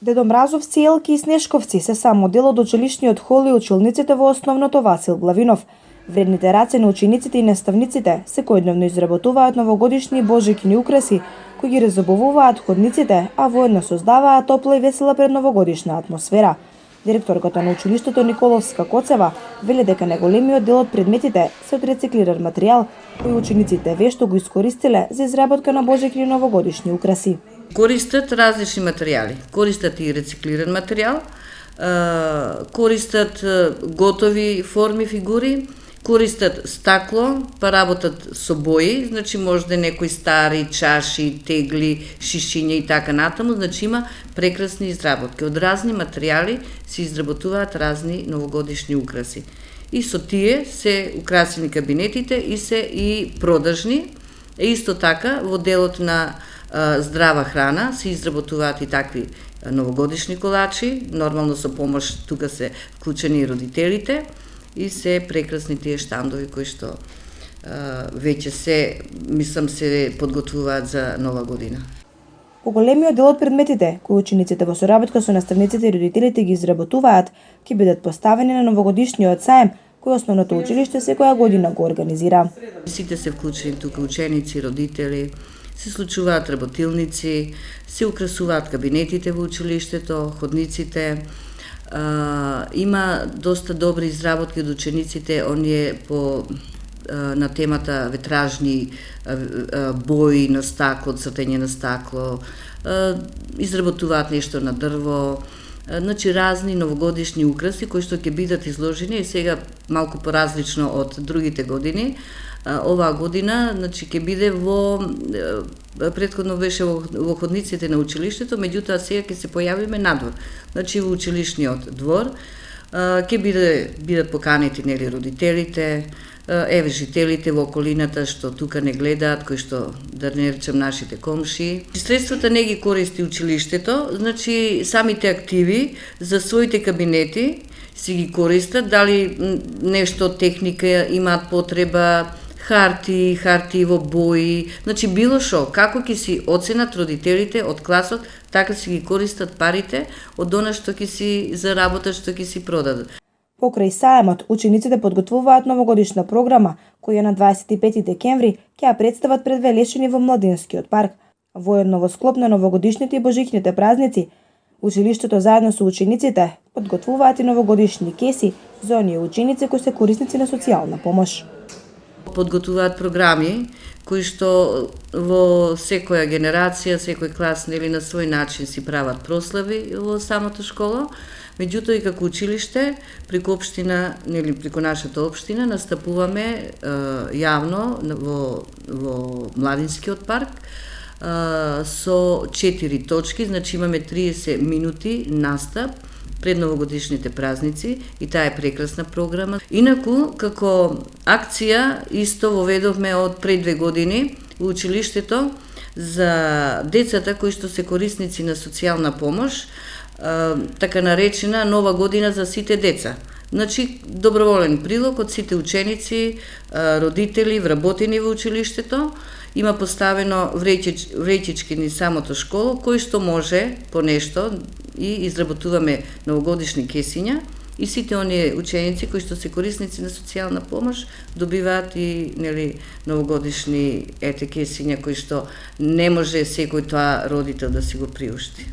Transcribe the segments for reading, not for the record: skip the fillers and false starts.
Дедо Мразовци, елки и снешковци се само дел од училишниот хол и училниците во основното Васил Главинов. Вредните раце на учениците и наставниците секојдневно изработуваат новогодишни божикини украси, кои ги разобувуваат ходниците, а воедно создаваат топла и весела предновогодишна атмосфера. Директорката на училиштето Николовска Коцева вели дека најголемиот дел од предметите се од рециклиран материјал, кои учениците вешто го искористиле за изработка на божикини новогодишни украси. Користат различни материјали. Користат и рециклиран материјал, користат готови форми, фигури, користат стакло, па работат со бои, значи може да некои стари чаши, тегли, шишиња и така натаму, значи има прекрасни изработки. Од разни материјали се изработуваат разни новогодишни украси. И со тие се украсени кабинетите и се и продажни. Исто така во делот на здрава храна се изработуваат и такви новогодишни колачи, нормално со помош тука се вклучени и родителите, и се прекрасни тие штандови кои што веќе се подготвуваат за нова година. Поголемиот дел од предметите кои учениците во соработка со наставниците и родителите ги изработуваат ќе бидат поставени на новогодишниот саем кој основното училиште секоја година го организира. Сите се вклучени тука ученици, родители, се случуваат работилници, се украсуваат кабинетите во училиштето, ходниците. Има доста добри изработки од учениците, оние на темата ветражни бои на стакло, цртење на стакло, изработуваат нешто на дрво, значи разни новогодишни украси кои што ќе бидат изложени и сега малку поразлично од другите години. Оваа година, значи ќе биде претходно беше во ходниците на училиштето, меѓутоа сега ќе се појавиме надвор. Значи во училишниот двор ќе бидат поканети нели родителите, жителите во околината што тука не гледаат, кои што да не речем нашите комши. Средствата не ги користи училиштето, значи самите активи за своите кабинети си ги користат, дали нешто техника имаат потреба, харти во бои, значи било шо, како ќе си оценат родителите од класот, така си ги користат парите од она што ќе си заработат, што ќе си продадат. Покрај саемот, учениците подготвуваат новогодишна програма, која на 25 декември ќе ја представат пред Велешини во Младинскиот парк. Воедно во склоп на новогодишните и божикните празници, училиштето заедно со учениците подготвуваат и новогодишни кеси за оние ученици кои се корисници на социјална помош. Подготвуваат програми кои што во секоја генерација, секој клас нели на свој начин си прават прослави во самата школа, меѓутоа и како училиште преку општина, нели преку нашата општина настапуваме јавно во Младинскиот парк со 4 точки, значи имаме 30 минути настап пред новогодишните празници и таа е прекрасна програма. Инаку, како акција, исто воведовме од пред 2 години во училиштето за децата кои што се корисници на социјална помош, така наречена нова година за сите деца. Значи, доброволен прилог од сите ученици, родители, вработени во училиштето, има поставено вреќички ни самото школа, кој што може по нешто и изработуваме новогодишни кесиња и сите оние ученици кои што се корисници на социјална помош добиваат и нели новогодишни кесиња кои што не може секој тоа родител да си го приушти.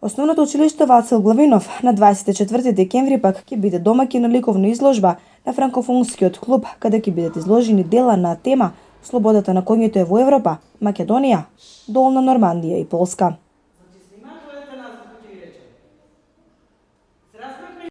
Основното училиште Васил Главинов на 24 декември пак ќе биде домаќин на ликовна изложба на франкофонскиот клуб, каде ќе бидат изложени дела на тема Слободата на коњите во Европа, Македонија, Долна Нормандија и Полска.